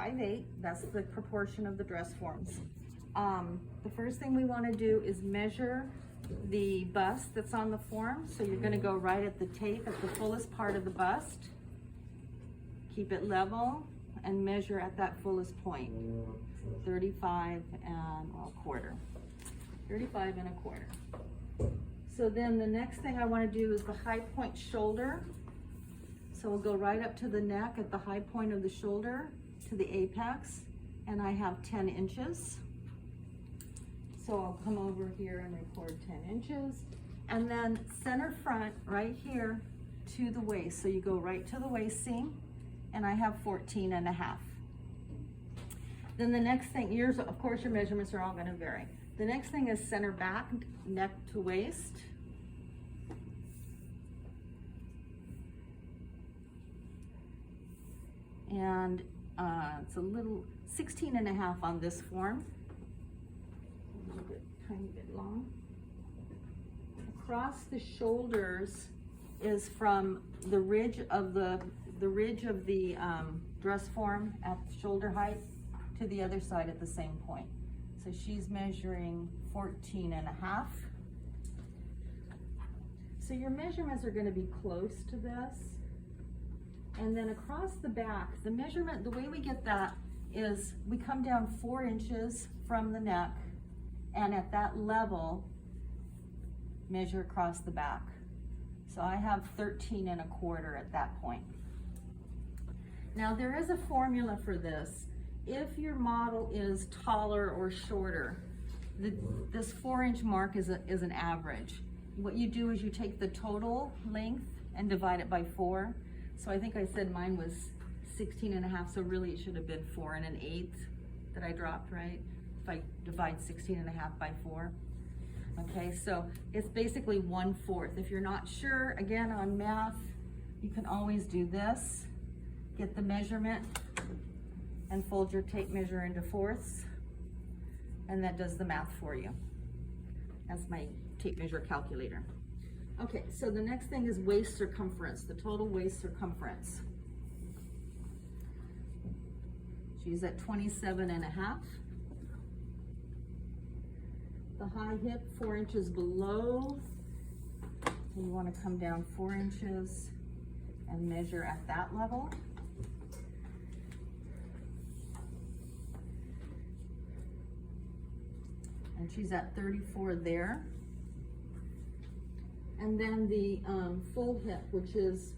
5'8". That's the proportion of the dress forms. The first thing we want to do is measure the bust that's on the form. So you're going to go right at the tape at the fullest part of the bust. Keep it level and measure at that fullest point. 35 and a quarter. 35 and a quarter. So then the next thing I want to do is the high point shoulder. So we'll go right up to the neck at the high point of the shoulder to the apex, and I have 10 inches. So I'll come over here and record 10 inches. And then center front right here to the waist. So you go right to the waist seam, and I have 14 and a half. Then the next thing, yours, of course your measurements are all gonna vary. The next thing is center back, neck to waist. And it's a little 16 and a half on this form. A little bit, tiny bit long. Across the shoulders is from the ridge of the dress form at shoulder height to the other side at the same point. So she's measuring 14 and a half. So your measurements are going to be close to this. And then across the back, the measurement, the way we get that is we come down 4 inches from the neck, and at that level, measure across the back. So I have 13 and a quarter at that point. Now there is a formula for this. If your model is taller or shorter, this 4-inch mark is an average. What you do is you take the total length and divide it by 4. So I think I said mine was 16 and a half, so really it should have been 4 1/8 that I dropped, right? If I divide 16 and a half by 4. Okay, so it's basically 1/4. If you're not sure, again, on math, you can always do this. Get the measurement and fold your tape measure into fourths, and that does the math for you. That's my tape measure calculator. Okay, so the next thing is waist circumference, the total waist circumference. She's at 27 and a half. The high hip 4 inches below. So you want to come down 4 inches and measure at that level. And she's at 34 there. And then the full hip, which is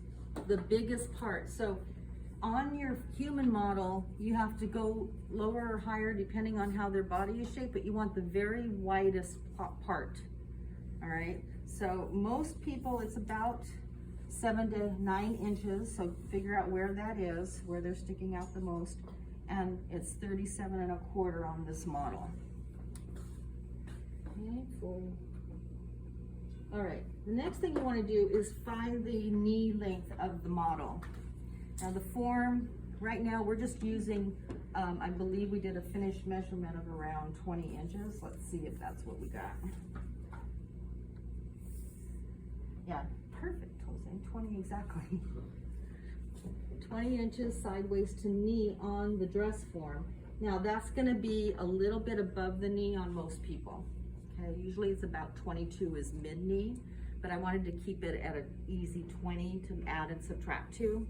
the biggest part. So on your human model, you have to go lower or higher depending on how their body is shaped, but you want the very widest part, all right? So most people, it's about 7 to 9 inches, so figure out where that is, where they're sticking out the most, and it's 37 and a quarter on this model. Okay, full. All right, the next thing you want to do is find the knee length of the model. Now the form, right now we're just using, I believe we did a finished measurement of around 20 inches. Let's see if that's what we got. Yeah, perfect, Jose, 20 exactly. 20 inches sideways to knee on the dress form. Now that's gonna be a little bit above the knee on most people. Okay, usually it's about 22 is mid-knee, but I wanted to keep it at an easy 20 to add and subtract to.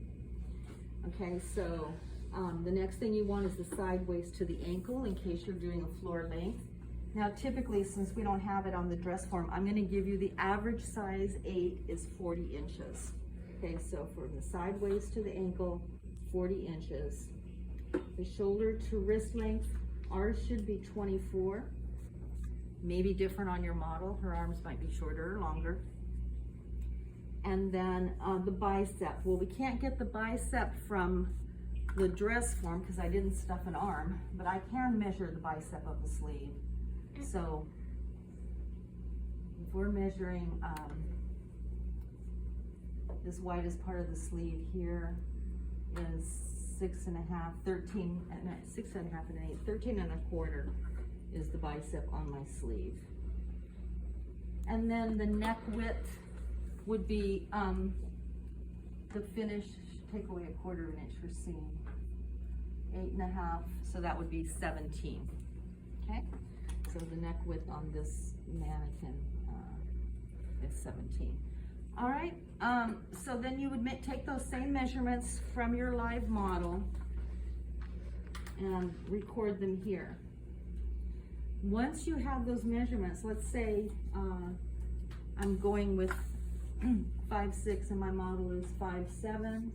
Okay, so the next thing you want is the sideways to the ankle in case you're doing a floor length. Now typically, since we don't have it on the dress form, I'm gonna give you the average size 8 is 40 inches. Okay, so from the sideways to the ankle, 40 inches. The shoulder to wrist length, ours should be 24. Maybe different on your model. Her arms might be shorter or longer. And then the bicep. Well, we can't get the bicep from the dress form because I didn't stuff an arm, but I can measure the bicep of the sleeve. So if we're measuring this widest part of the sleeve here is 6 and a half, 13, and 6 and a half and an 8, 13 and a quarter is the bicep on my sleeve. And then the neck width would be the finish, take away 1/4 inch for seam. 8.5, so that would be 17, okay? So the neck width on this mannequin is 17. All right, so then you would take those same measurements from your live model and record them here. Once you have those measurements, let's say I'm going with 5'6" and my model is 5'7".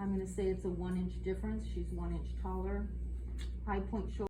I'm gonna say it's a 1 inch difference. She's 1 inch taller. High point shoulder.